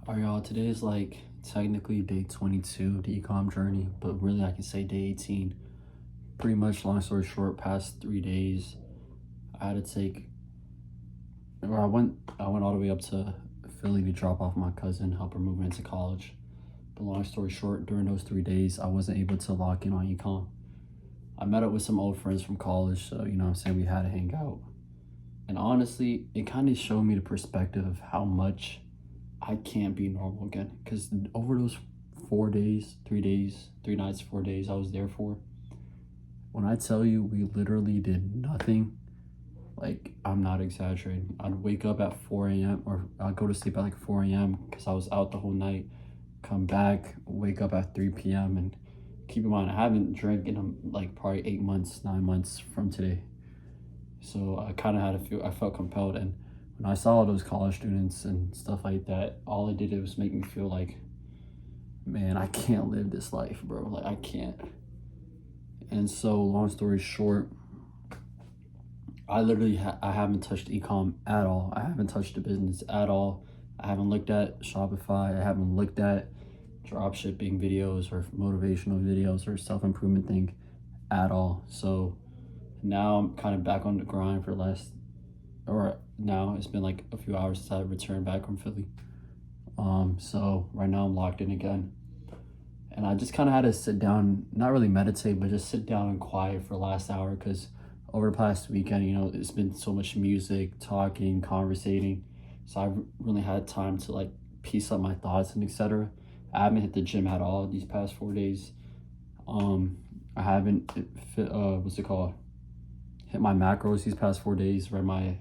Alright, y'all, today is like technically day 22 of the eCom journey, but really I can say day 18. Pretty much, long story short, past 3 days, I had to take, or I went all the way up to Philly to drop off my cousin, help her move into college. But long story short, during those 3 days, I wasn't able to lock in on eCom. I met up with some old friends from college, so you know what I'm saying, we had to hang out. And honestly, it kind of showed me the perspective of how much I can't be normal again. Because over those 4 days, 3 days, 3 nights, 4 days I was there for, when I tell you we literally did nothing, like I'm not exaggerating. I'd wake up at 4 a.m. or I'd go to sleep at like 4 a.m. because I was out the whole night, come back, wake up at 3 p.m. And keep in mind, I haven't drank in like probably 8 months, 9 months from today. So I kind of had to feel, I felt compelled. And when I saw all those college students and stuff like that, all it did was make me feel like, man, I can't live this life, bro. Like, I can't. And so, long story short, I literally, I haven't touched eCom at all. I haven't touched the business at all. I haven't looked at Shopify. I haven't looked at drop shipping videos or motivational videos or self-improvement thing at all. So now I'm kind of back on the grind for the last, or now it's been like a few hours since I returned back from Philly. So right now I'm locked in again. And I just kind of had to sit down, not really meditate, but just sit down and quiet for the last hour, because over the past weekend, you know, it's been so much music, talking, conversating. So I've really had time to like piece up my thoughts and etc. I haven't hit the gym at all these past 4 days. I haven't what's it called? Hit my macros these past 4 days, read my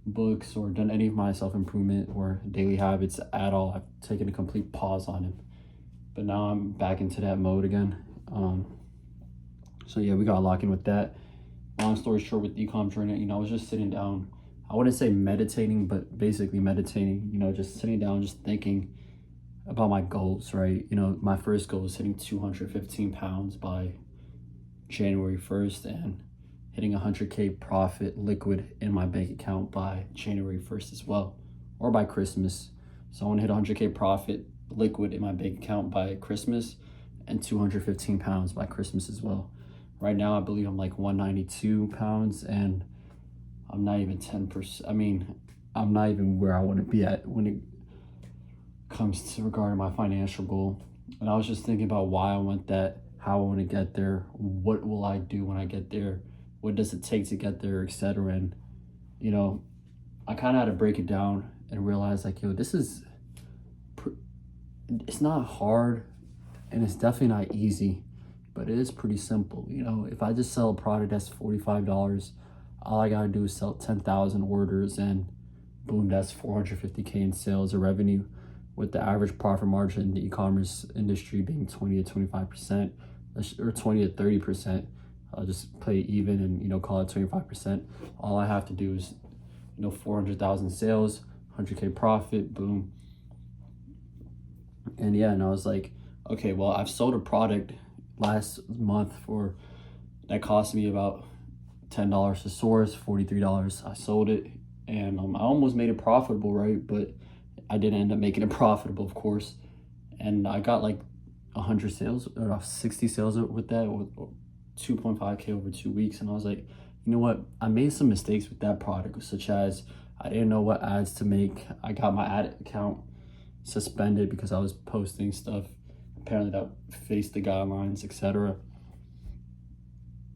books or done any of my self-improvement or daily habits at all. I've taken a complete pause on it. But now I'm back into that mode again. So yeah, we got locked in with that. Long story short, with eCom journey, you know, I was just sitting down. I wouldn't say meditating, but basically meditating, you know, just sitting down, just thinking about my goals, right? You know, my first goal is hitting 215 pounds by January 1st and hitting 100K profit liquid in my bank account by January 1st as well, or by Christmas. So I want to hit 100K profit liquid in my bank account by Christmas and 215 pounds by Christmas as well. Right now, I believe I'm like 192 pounds and I'm not even 10%. I mean, I'm not even where I want to be at when it comes to regarding my financial goal. And I was just thinking about why I want that, how I want to get there, what will I do when I get there, what does it take to get there, etc. And you know, I kind of had to break it down and realize like, yo, this is, it's not hard and it's definitely not easy, but it is pretty simple. You know, if I just sell a product that's $45, all I gotta do is sell 10,000 orders and boom, that's 450K in sales or revenue, with the average profit margin in the e-commerce industry being 20 to 25% or 20 to 30%. I'll just play even and, you know, call it 25%. All I have to do is, you know, 400,000 sales, 100K profit, boom. And yeah, and I was like, okay, well, I've sold a product last month for, that cost me about $10 to source, $43. I sold it and I almost made it profitable, right? But I didn't end up making it profitable, of course. And I got like 100 sales or 60 sales with that, with 2.5K over 2 weeks. And I was like, you know what? I made some mistakes with that product, such as I didn't know what ads to make. I got my ad account suspended because I was posting stuff apparently that faced the guidelines, etc.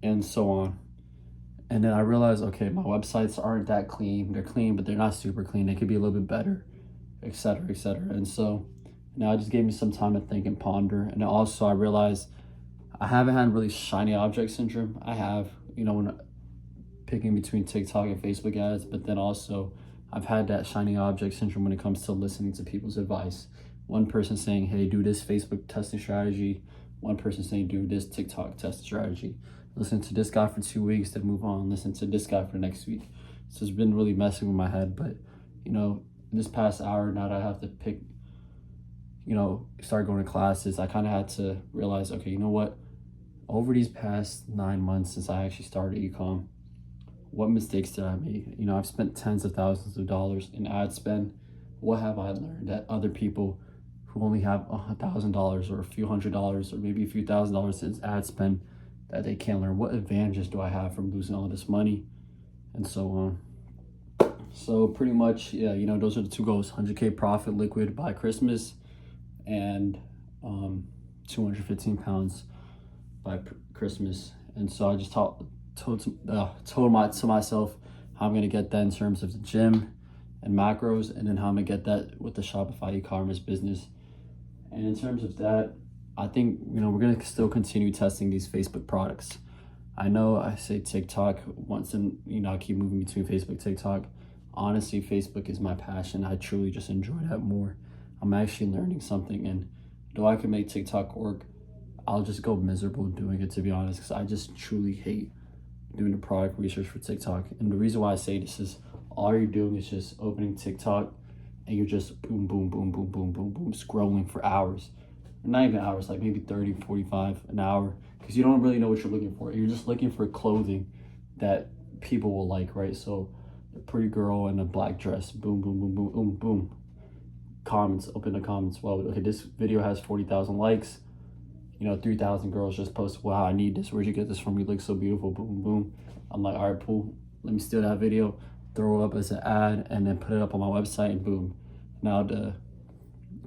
and so on. And then I realized, okay, my websites aren't that clean. They're clean, but they're not super clean. They could be a little bit better, etc., etc. And so now it just gave me some time to think and ponder. And also I realized I haven't had really shiny object syndrome. I have, you know, when picking between TikTok and Facebook ads, but then also I've had that shiny object syndrome when it comes to listening to people's advice. One person saying, hey, do this Facebook testing strategy. One person saying, do this TikTok testing strategy. Listen to this guy for 2 weeks, then move on. Listen to this guy for next week. So it's been really messing with my head. But, you know, this past hour, now that I have to pick, you know, start going to classes, I kind of had to realize, okay, you know what? Over these past 9 months since I actually started eCom, what mistakes did I make? You know, I've spent tens of thousands of dollars in ad spend what have I learned that other people who only have $1,000 or a few $100s or maybe a few $1,000s in ad spend that they can't learn? What advantages do I have from losing all this money and so on? So pretty much, yeah, you know, those are the two goals: 100K profit liquid by Christmas, and 215 pounds by Christmas. And so I just told myself how I'm gonna get that in terms of the gym and macros, and then how I'm gonna get that with the Shopify e-commerce business. And in terms of that, I think, you know, we're gonna still continue testing these Facebook products. I know I say TikTok once, and you know, I keep moving between Facebook, TikTok. Honestly, Facebook is my passion. I truly just enjoy that more. I'm actually learning something, and though I can make TikTok work, I'll just go miserable doing it, to be honest, because I just truly hate doing the product research for TikTok. And the reason why I say this is all you're doing is just opening TikTok and you're just boom, boom, boom, boom, boom, boom, boom, scrolling for hours. Not even hours, like maybe 30, 45 an hour, because you don't really know what you're looking for. You're just looking for clothing that people will like, right? So a pretty girl in a black dress, boom, boom, boom, boom, boom, boom. Comments, open the comments. Well, okay, this video has 40,000 likes. You know, 3,000 girls just posted, wow, I need this. Where'd you get this from? You look so beautiful, boom, boom. I'm like, all right, cool. Let me steal that video, throw it up as an ad, and then put it up on my website, and boom. Now the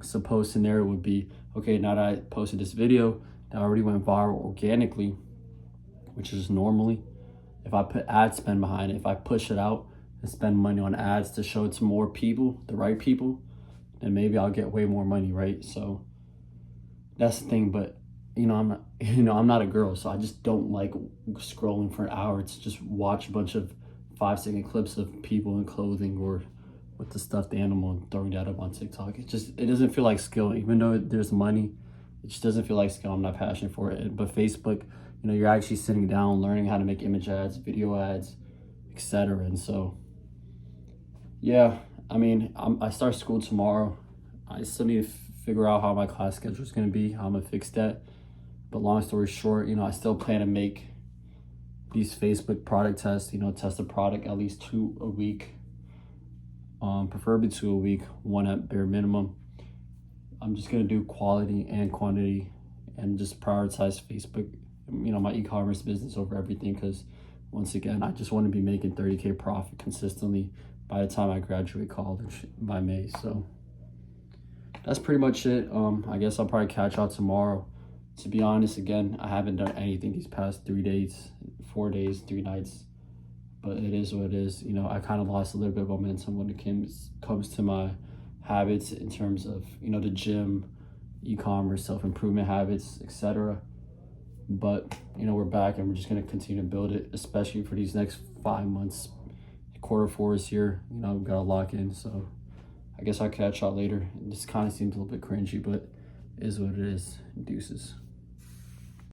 supposed scenario would be, okay, now that I posted this video that already went viral organically, which is normally, if I put ad spend behind it, if I push it out and spend money on ads to show it to more people, the right people, then maybe I'll get way more money, right? So that's the thing. But you know, I'm not a girl, so I just don't like scrolling for an hour to just watch a bunch of 5-second clips of people in clothing or with the stuffed animal and throwing that up on TikTok. It doesn't feel like skill. Even though there's money, it just doesn't feel like skill. I'm not passionate for it. But Facebook, you know, you're actually sitting down, learning how to make image ads, video ads, etc. And so, yeah, I mean, I start school tomorrow. I still need to figure out how my class schedule is going to be, how I'm going to fix that. But long story short, you know, I still plan to make these Facebook product tests, you know, test a product at least 2 a week, preferably 2 a week, 1 at bare minimum. I'm just going to do quality and quantity and just prioritize Facebook, you know, my e-commerce business over everything, because once again, I just want to be making 30K profit consistently by the time I graduate college by May. So that's pretty much it. I guess I'll probably catch y'all tomorrow. To be honest, again, I haven't done anything these past 3 days, 4 days, 3 nights, but it is what it is. You know, I kind of lost a little bit of momentum when it comes to my habits in terms of, you know, the gym, e-commerce, self-improvement habits, etc. But, you know, we're back and we're just going to continue to build it, especially for these next 5 months. Q4 is here, you know, we've got to lock in. So I guess I'll catch y'all later. This kind of seems a little bit cringy, but it is what it is. Deuces.